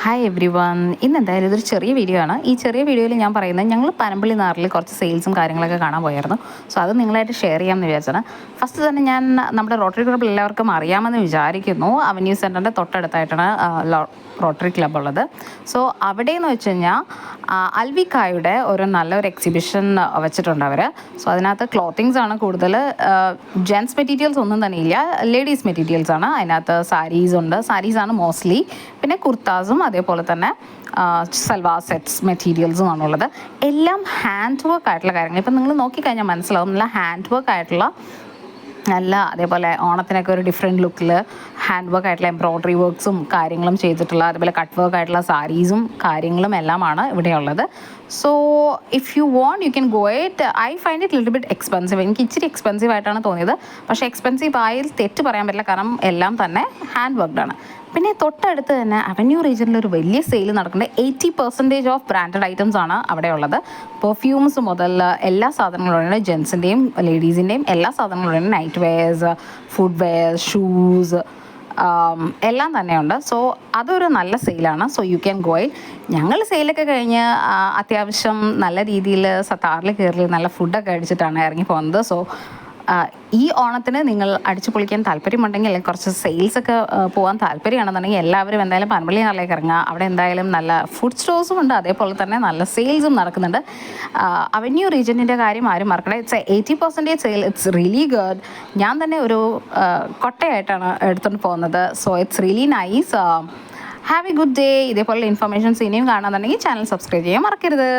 Hi every one. ഇന്ന് എന്തായാലും ഇതൊരു ചെറിയ വീഡിയോ ആണ്. ഈ ചെറിയ വീഡിയോയിൽ ഞാൻ പറയുന്നത് ഞങ്ങൾ പനമ്പള്ളി നാറിൽ കുറച്ച് സെയിൽസും കാര്യങ്ങളൊക്കെ കാണാൻ പോയായിരുന്നു. സോ അത് നിങ്ങളായിട്ട് ഷെയർ ചെയ്യാമെന്ന് വിചാരിച്ചാണ്. ഫസ്റ്റ് തന്നെ ഞാൻ നമ്മുടെ റോട്ടറി ക്ലബ്ബ് എല്ലാവർക്കും അറിയാമെന്ന് വിചാരിക്കുന്നു. അവന്യൂ സെൻറ്ററിൻ്റെ തൊട്ടടുത്തായിട്ടാണ് റോട്ടറി ക്ലബ്ബ് ഉള്ളത്. സോ അവിടെയെന്ന് വെച്ച് കഴിഞ്ഞാൽ അൽവിക്കായുടെ ഒരു നല്ലൊരു എക്സിബിഷൻ വെച്ചിട്ടുണ്ട് അവർ. സോ അതിനകത്ത് ക്ലോത്തിങ്സ് ആണ് കൂടുതൽ. ജെൻസ് മെറ്റീരിയൽസ് ഒന്നും തന്നെ ഇല്ല, ലേഡീസ് മെറ്റീരിയൽസ് ആണ്. അതിനകത്ത് സാരീസ് ഉണ്ട്, സാരീസാണ് മോസ്റ്റ്ലി. പിന്നെ കുർത്താസും അതേപോലെ തന്നെ സൽവാർ സെറ്റ്സ് മെറ്റീരിയൽസും ആണുള്ളത്. എല്ലാം ഹാൻഡ് വർക്ക് ആയിട്ടുള്ള കാര്യങ്ങൾ. ഇപ്പം നിങ്ങൾ നോക്കിക്കഴിഞ്ഞാൽ മനസ്സിലാവും, നല്ല ഹാൻഡ് വർക്ക് ആയിട്ടുള്ള നല്ല, അതേപോലെ ഓണത്തിനൊക്കെ ഒരു ഡിഫറെൻറ്റ് ലുക്കിൽ ഹാൻഡ് വർക്ക് ആയിട്ടുള്ള എംബ്രോയ്ഡറി വർക്ക്സും കാര്യങ്ങളും ചെയ്തിട്ടുള്ള, അതേപോലെ കട്ട് വർക്ക് ആയിട്ടുള്ള സാരീസും കാര്യങ്ങളും എല്ലാമാണ് ഇവിടെയുള്ളത്. So if you want you can go it. I find it little bit expensive. എനിക്ക് ഇച്ചിരി എക്സ്പെൻസീവ് ആയിട്ടാണ് തോന്നിയത്. പക്ഷേ എക്സ്പെൻസീവ് ആയി തെറ്റ് പറയാൻ പറ്റില്ല, കാരണം എല്ലാം തന്നെ ഹാൻഡ് വർക്ക്ഡ് ആണ്. പിന്നെ തൊട്ടടുത്ത് തന്നെ അവന്യൂ റീജിയനിൽ ഒരു വലിയ സെയിൽ നടക്കുന്നുണ്ട്. 80% ഓഫ് ബ്രാൻഡഡ് ഐറ്റംസ് ആണ് അവിടെ ഉള്ളത്. പെർഫ്യൂംസ് മുതൽ എല്ലാ സാധനങ്ങളും, ജെൻസിൻ്റെയും ലേഡീസിൻ്റെയും എല്ലാ സാധനങ്ങളും, night wears, foot wears, shoes എല്ലാം തന്നെയുണ്ട്. സോ അതൊരു നല്ല സെയിലാണ്. So you can go it. ഞങ്ങൾ സെയിലൊക്കെ കഴിഞ്ഞ് അത്യാവശ്യം നല്ല രീതിയിൽ സത്താറിൽ കയറി നല്ല ഫുഡൊക്കെ അടിച്ചിട്ടാണ് ഇറങ്ങി പോകുന്നത്. സോ ഈ ഓണത്തിന് നിങ്ങൾ അടിച്ചു പൊളിക്കാൻ താല്പര്യമുണ്ടെങ്കിൽ, അല്ലെങ്കിൽ കുറച്ച് സെയിൽസൊക്കെ പോകാൻ താല്പര്യമാണെന്നുണ്ടെങ്കിൽ എല്ലാവരും എന്തായാലും പനമ്പള്ളി നാളിലേക്ക് ഇറങ്ങുക. അവിടെ എന്തായാലും നല്ല ഫുഡ് സ്റ്റോഴ്സും ഉണ്ട്, അതേപോലെ തന്നെ നല്ല സെയിൽസും നടക്കുന്നുണ്ട്. അവന്യൂ റീജിയനിൻ്റെ കാര്യം ആരും മറക്കണ്ട. 80% സെയിൽ. It's really good. ഞാൻ തന്നെ ഒരു കൊട്ടയായിട്ടാണ് എടുത്തുകൊണ്ട് പോകുന്നത്. So it's really nice. Have A good day. ഇതേപോലുള്ള ഇൻഫർമേഷൻസ് ഇനിയും കാണുന്നുണ്ടെങ്കിൽ ചാനൽ സബ്സ്ക്രൈബ് ചെയ്യാൻ മറക്കരുത്.